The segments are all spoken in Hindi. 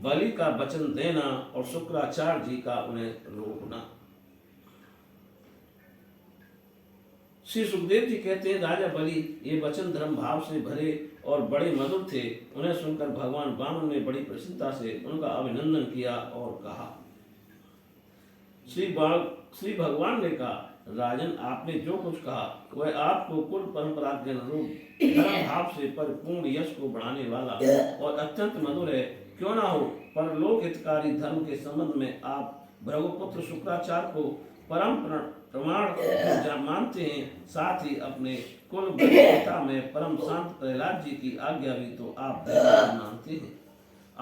बलि का वचन देना और शुक्राचार्य जी का उन्हें रोकना। श्री सुखदेव जी कहते हैं, राजा बलि ये वचन धर्म भाव से भरे और बड़े मधुर थे। उन्हें सुनकर भगवान वामन ने बड़ी प्रसन्नता से उनका अभिनंदन किया और कहा, श्री भगवान ने कहा, राजन आपने जो कुछ कहा वह आपको कुल परंपरा के अनुरूप धर्म भाव से परिपूर्ण यश को बढ़ाने वाला और अत्यंत मधुर है। क्यों ना हो, परलोक हितकारी धर्म के संबंध में आप भृगुपुत्र शुक्राचार्य को परम प्रमाण मानते हैं, साथ ही अपने कुल पिता में परम शांत प्रहलाद जी की आज्ञा भी तो आप मानते हैं।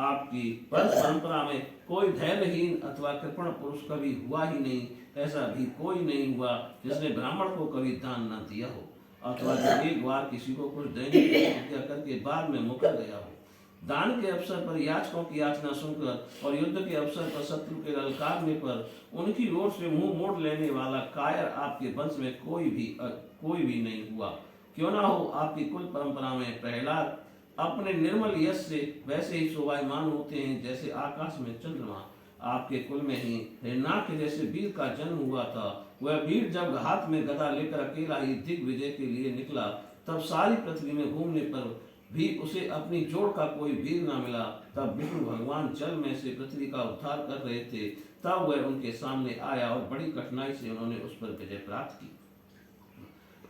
आपकी परंपरा में कोई धैर्यहीन अथवा कृपण पुरुष कभी हुआ ही नहीं। ऐसा भी कोई नहीं हुआ जिसने ब्राह्मण को कभी दान न दिया हो अथवा जो एक बार किसी को कुछ देने की प्रतिज्ञा करके बाद में मुकर गया हो। दान के अवसर पर याचकों की याचना सुनकर और युद्ध के अवसर पर शत्रु के ललकारने पर उनकी ओर से मुंह मोड़ लेने वाला कायर आपके वंश में कोई भी नहीं हुआ। क्यों ना हो, आपकी कुल परंपरा में प्रहलाद अपने निर्मल यश से वैसे ही शोभायमान होते हैं जैसे आकाश में चंद्रमा। आपके कुल में ही हिरण्यक के जैसे वीर का जन्म हुआ था। वह वीर जब हाथ में गदा लेकर अकेला ही दिग्विजय के लिए निकला, तब सारी पृथ्वी में घूमने पर भी उसे अपनी जोड़ का कोई वीर न मिला। तब विष्णु भगवान जल में से पृथ्वी का उद्धार कर रहे थे। तब वह उनके सामने आया और बड़ी कठिनाई से उन्होंने उस पर विजय प्राप्त की।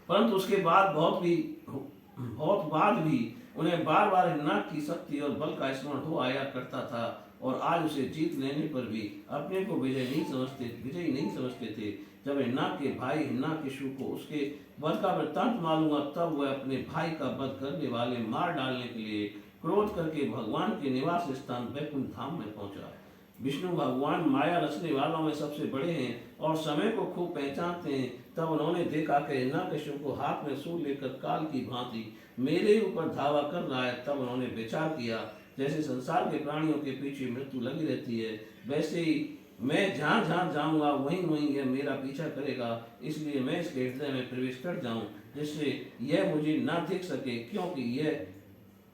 परंतु उसके बाद बहुत बाद भी उन्हें बार बार हिरण्यक की शक्ति और बल का स्मरण हो आया करता था और आज उसे जीत लेने पर भी अपने को विजयी नहीं समझते थे। जब हिरण्यक के भाई हिरण्यकशिपु को उसके वध का वृत्तांत मालूम हुआ, तब वह अपने भाई का वध करने वाले मार डालने के लिए क्रोध करके भगवान के निवास स्थान वैकुंठ धाम में पहुंचा। विष्णु भगवान माया रचने वालों में सबसे बड़े हैं और समय को खूब पहचानते हैं। तब उन्होंने देखा कि हिरण्यकशिपु को हाथ में सूल लेकर काल की भांति मेरे ऊपर धावा कर रहा है। तब उन्होंने विचार किया, जैसे संसार के प्राणियों के पीछे मृत्यु लगी रहती है, वैसे ही मैं जहाँ जहाँ जाऊंगा वहीं यह मेरा पीछा करेगा। इसलिए मैं इसके हृदय में प्रवेश कर जाऊं जिससे यह मुझे ना देख सके, क्योंकि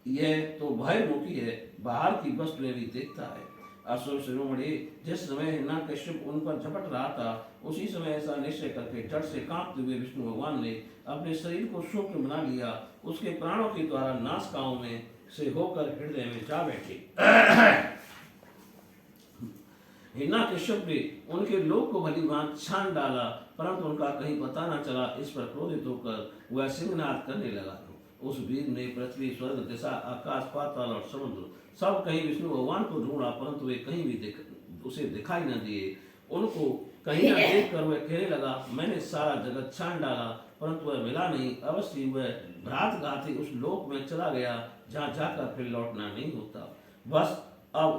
यह तो भयमुखी है, बाहर की वस्तुएं भी देखता है। असुर शिरोमणि, जिस समय हिरण्यकशिपु उन पर झपट रहा था, उसी समय ऐसा निश्चय करके डर से कांपते हुए विष्णु भगवान ने अपने शरीर को शुक्र बना लिया। उसके प्राणों के द्वारा नासिकाओं में से होकर हृदय में जा बैठे। हिरण्यकशिपु ने उनके लोक को भली भांति छान डाला, परंतु उनका कहीं पता न चला। इस पर क्रोधित होकर वह सिंहनाद करने लगा। उस वीर ने पृथ्वी, स्वर्ग, दिशा, आकाश, पाताल और समुद्र सब कहीं विष्णु भगवान को ढूंढा, परंतु वे कहीं भी उसे दिखाई न दिए। उनको कहीं न देख कर वह कहने लगा, मैंने सारा जगत छान डाला, परंतु वह मिला नहीं। अवश्य वह भ्रात गाती उस लोक में चला गया जहाँ जाकर फिर लौटना नहीं होता। बस अब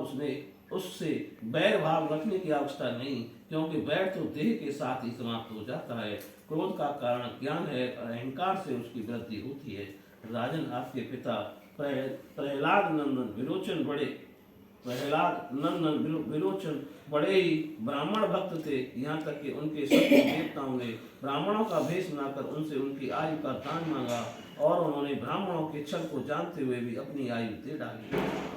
उससे बैर भाव रखने की आवश्यकता नहीं, क्योंकि बैर तो देह के साथ ही समाप्त हो जाता है। क्रोध का कारण ज्ञान है और अहंकार से उसकी वृद्धि होती है। राजन, आपके पिता प्रहलाद नंदन विरोचन बड़े ही ब्राह्मण भक्त थे। यहाँ तक कि उनके शत्रु देवताओं ने ब्राह्मणों का भेष बनाकर उनसे उनकी आयु का दान मांगा और उन्होंने ब्राह्मणों के छल को जानते हुए भी अपनी आयु दे डाली।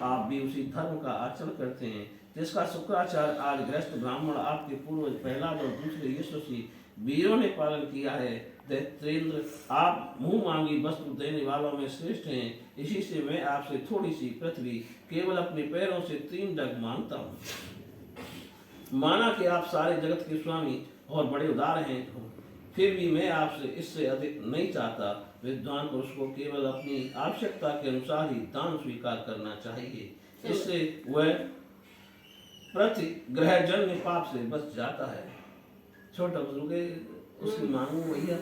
आप भी उसी धर्म का आचरण करते हैं जिसका शुक्राचार्य आज ग्रस्त ब्राह्मण आपके पूर्वज प्रहलाद और दूसरे यशस्वी वीरों ने पालन किया है। दैत्रेंद्र, आप मुंह मांगी वस्तु देने वालों में श्रेष्ठ हैं। इसी से मैं आपसे थोड़ी सी पृथ्वी केवल अपने पैरों से 3 डग मांगता हूँ। माना कि आप सारे जगत के स्वामी और बड़े उदार हैं, फिर भी मैं आपसे इससे अधिक नहीं चाहता। विद्वान पुरुष को केवल अपनी आवश्यकता के अनुसार ही दान स्वीकार करना चाहिए, इससे वह प्रतिग्रह जन्य पाप से बच जाता है। छोटा बुजुर्ग उसकी मांगू भैया।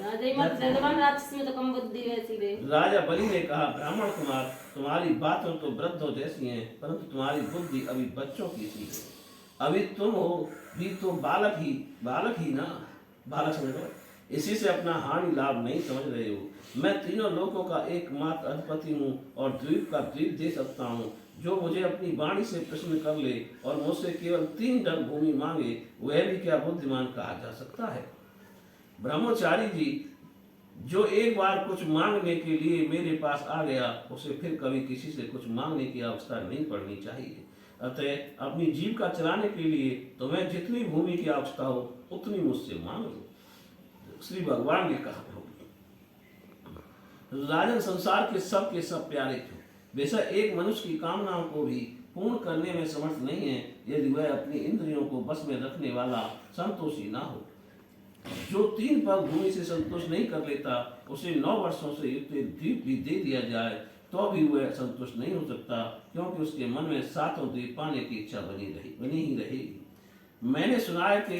राजा बलि ने कहा, ब्राह्मण कुमार, तुम्हारी बातों तो वृद्धों जैसी हैं, परंतु तुम्हारी बुद्धि अभी बच्चों की सी है। अभी तुम हो भी तो बालक ही ना, बालक समझो। इसी से अपना हानि लाभ नहीं समझ रहे हो। मैं तीनों लोकों का एकमात्र अधिपति हूँ और द्वीप का द्वीप दे सकता हूँ। जो मुझे अपनी वाणी से प्रश्न कर ले और मुझसे केवल 3 डग भूमि मांगे, वह भी क्या बुद्धिमान कहा जा सकता है? ब्रह्मचारी जी, जो एक बार कुछ मांगने के लिए मेरे पास आ गया, उसे फिर कभी किसी से कुछ मांगने की आवश्यकता नहीं पड़नी चाहिए। अतः अपनी जीविका चलाने के लिए तुम्हें जितनी भूमि की आवश्यकता हो उतनी मुझसे मांग लो। श्री भगवान ने कहा, राजन संसार के सब प्यारे क्यों, बेशक एक मनुष्य की कामनाओं को भी पूर्ण करने में समर्थ नहीं है यदि वह अपनी इंद्रियों को बस में रखने वाला संतोषी ना हो। जो 3 पग भूमि से संतोष नहीं कर लेता उसे 9 वर्षों से युक्त द्वीप भी दे दिया जाए तो भी वह संतुष्ट नहीं हो सकता, क्योंकि उसके मन में 7 द्वीप पाने की इच्छा बनी ही रहेगी। मैंने सुना है कि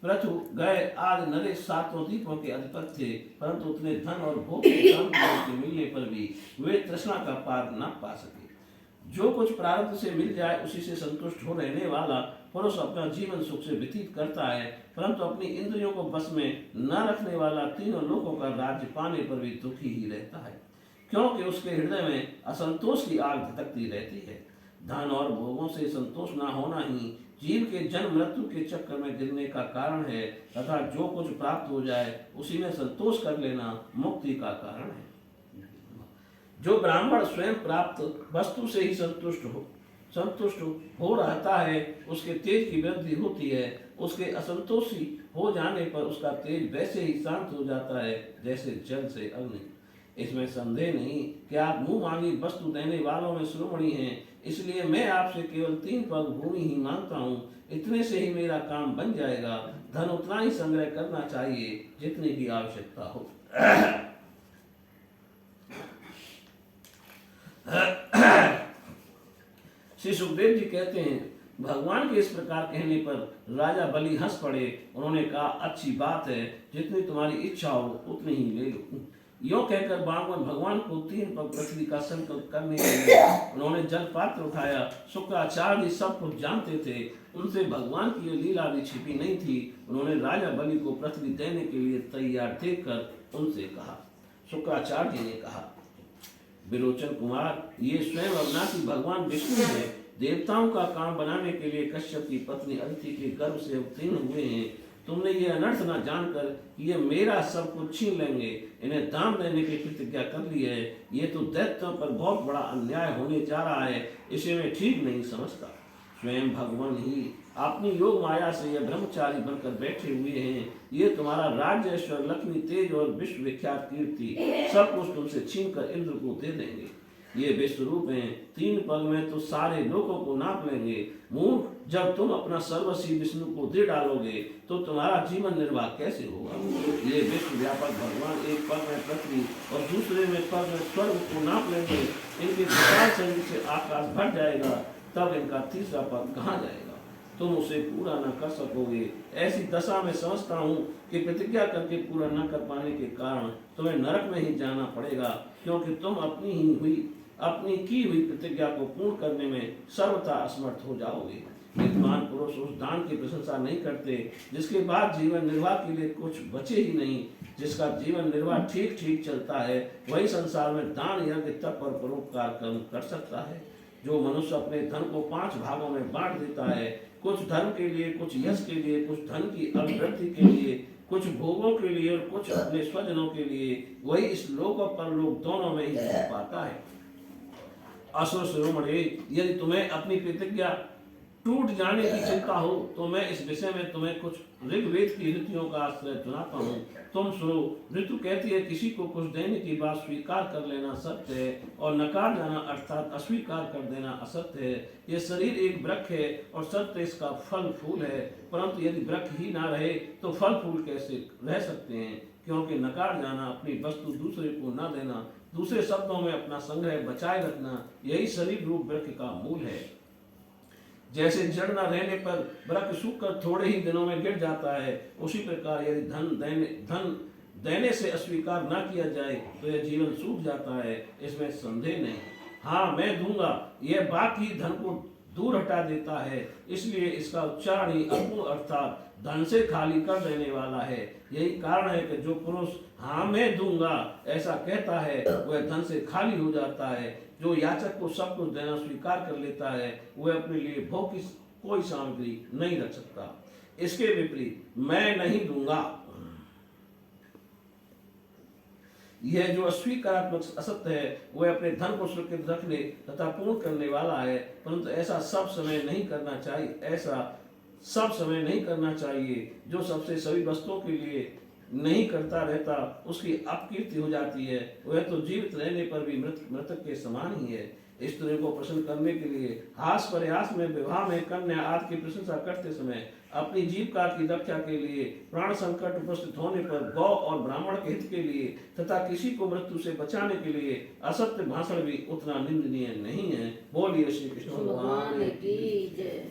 पृथु गए आदि नरेश 7 द्वीपों के अधिपति थे, परंतु उतने धन और भोग के मिलने पर भी वे तृष्णा का पार न पा सके। जो कुछ प्रारब्ध से मिल जाए उसी से संतुष्ट हो रहने वाला पुरुष अपना जीवन सुख से व्यतीत करता है, परंतु अपनी इंद्रियों को बस में न रखने वाला तीनों लोकों का राज्य पाने पर भी दुखी ही रहता है, क्योंकि उसके हृदय में असंतोष की आग धधकती रहती है। धन और भोगों से संतोष न होना ही जीव के जन्म मृत्यु के चक्कर में गिरने का कारण है, तथा जो कुछ प्राप्त हो जाए उसी में संतोष कर लेना मुक्ति का कारण है। जो ब्राह्मण स्वयं प्राप्त वस्तु से ही संतुष्ट हो रहता है उसके तेज की वृद्धि होती है, उसके असंतोषी हो जाने पर उसका तेज वैसे ही शांत हो जाता है जैसे जल से अग्नि। इसमें संदेह नहीं कि आप मुंह मांगी वस्तु देने वालों में शिरोमणि हैं, इसलिए मैं आपसे केवल 3 पग भूमि ही मांगता हूँ, इतने से ही मेरा काम बन जाएगा। धन उतना ही संग्रह करना चाहिए जितने की आवश्यकता हो। श्री सुखदेव जी कहते हैं, भगवान के इस प्रकार कहने पर राजा बलि हंस पड़े। उन्होंने कहा, अच्छी बात है, जितनी तुम्हारी इच्छा हो उतनी ही ले लो। यो कहकर बागवान भगवान को 3 पग पृथ्वी का संकल्प करने के लिए उन्होंने जल पात्र उठाया। शुक्राचार्य सब कुछ जानते थे, उनसे भगवान की ये लीला भी छिपी नहीं थी। उन्होंने राजा बलि को पृथ्वी देने के लिए तैयार देखकर उनसे कहा। शुक्राचार्य ने कहा, विरोचन कुमार, ये स्वयं अविनाशी भगवान विष्णु है। देवताओं का काम बनाने के लिए कश्यप की पत्नी अदिति के गर्भ से अवतीर्ण हुए हैं। तुमने ये अनर्थ न जानकर कि ये मेरा सब कुछ छीन लेंगे, इन्हें दान देने की प्रतिज्ञा कर ली है। ये तो दैत्यों पर बहुत बड़ा अन्याय होने जा रहा है, इसे मैं ठीक नहीं समझता। स्वयं भगवान ही अपनी योग माया से यह ब्रह्मचारी बनकर बैठे हुए हैं। ये तुम्हारा राज्य, ऐश्वर्य, लक्ष्मी, तेज और विश्व विख्यात कीर्ति सब कुछ तुमसे छीन कर इंद्र को दे देंगे। ये विश्व रूप हैं, 3 पग में तो सारे लोगों को नाप लेंगे। मूर्ख, जब तुम अपना सर्वस्वी विष्णु को दे डालोगे तो तुम्हारा जीवन निर्वाह कैसे होगा। ये विश्व व्यापक भगवान एक पग में पृथ्वी और दूसरे में पग में स्वर्ग को नाप लेंगे। इनके विशाल शरीर से आकाश भर जाएगा, तब इनका तीसरा पग कहाँ जाएगा। तुम उसे पूरा न कर सकोगे। ऐसी दशा में समझता हूँ कि प्रतिज्ञा करके पूरा न कर पाने के कारण तुम्हें नरक में ही जाना पड़ेगा, क्योंकि तुम अपनी की हुई प्रतिज्ञा को पूर्ण करने में सर्वथा असमर्थ हो जाओगे। विद्वान पुरुष उस दान की प्रशंसा नहीं करते जिसके बाद जीवन निर्वाह के लिए कुछ बचे ही नहीं। जिसका जीवन निर्वाह ठीक ठीक चलता है वही संसार में दान, यज्ञ, तप और परोपकार कर्म कर सकता है। जो मनुष्य अपने धन को 5 भागों में बांट देता है, कुछ धर्म के लिए, कुछ यश के लिए, कुछ धन की अभिवृद्धि के लिए, कुछ भोगों के लिए और कुछ अपने स्वजनों के लिए, वही इस लोक और परलोक दोनों में ही पाता है। असुर शिरोमणि, यदि तुम्हें अपनी प्रतिज्ञा टूट जाने की चिंता हो तो मैं इस विषय में तुम्हें कुछ ऋग्वेद की ऋतुओं का आश्रय चुनाता हूँ। तुम सुनो। ऋतु कहती है, किसी को कुछ देने की बात स्वीकार कर लेना सत्य है और नकार जाना अर्थात अस्वीकार कर देना असत्य है। ये शरीर एक वृक्ष है और सत्य इसका फल फूल है, परंतु यदि वृक्ष ही ना रहे तो फल फूल कैसे रह सकते हैं। क्योंकि नकार जाना, अपनी वस्तु दूसरे को न देना, दूसरे शब्दों में अपना संग्रह बचाए रखना, यही शरीर रूप वृक्ष का मूल है। जैसे जड़ न रहने पर वृक्ष सूखकर थोड़े ही दिनों में गिर जाता है, उसी प्रकार यदि धन देने से अस्वीकार न किया जाए तो यह जीवन सूख जाता है, इसमें संदेह नहीं। हाँ, मैं दूंगा, यह बात ही धन को दूर हटा देता है, इसलिए इसका उच्चारण ही अपूर्ण अर्थात धन से खाली कर देने वाला है। यही कारण है कि जो पुरुष हाँ मैं दूंगा ऐसा कहता है वह धन से खाली हो जाता है। जो याचक को सब कुछ देना स्वीकार कर लेता है वह अपने लिए भोग की कोई सामग्री नहीं रख सकता। इसके विपरीत मैं नहीं दूंगा, यह जो अस्वीकारात्मक असत्य है वह अपने धन को सुरक्षित रखने तथा पूर्ण करने वाला है, परंतु ऐसा सब समय नहीं करना चाहिए। ऐसा सब समय नहीं करना चाहिए। जो सबसे सभी वस्तुओं के लिए नहीं करता रहता उसकी अपकीर्ति हो जाती है। वह तो जीवित रहने पर भी मृतक के समान ही है। स्त्रियों को प्रसन्न करने के लिए हास प्रयास में, विवाह में, कन्या आदि की प्रशंसा करते समय, अपनी जीविका की रक्षा के लिए, प्राण संकट उपस्थित होने पर, गौ और ब्राह्मण के हित के लिए तथा किसी को मृत्यु से बचाने के लिए असत्य भाषण भी उतना निंदनीय नहीं है। बोलिए श्री कृष्ण भगवान की जय।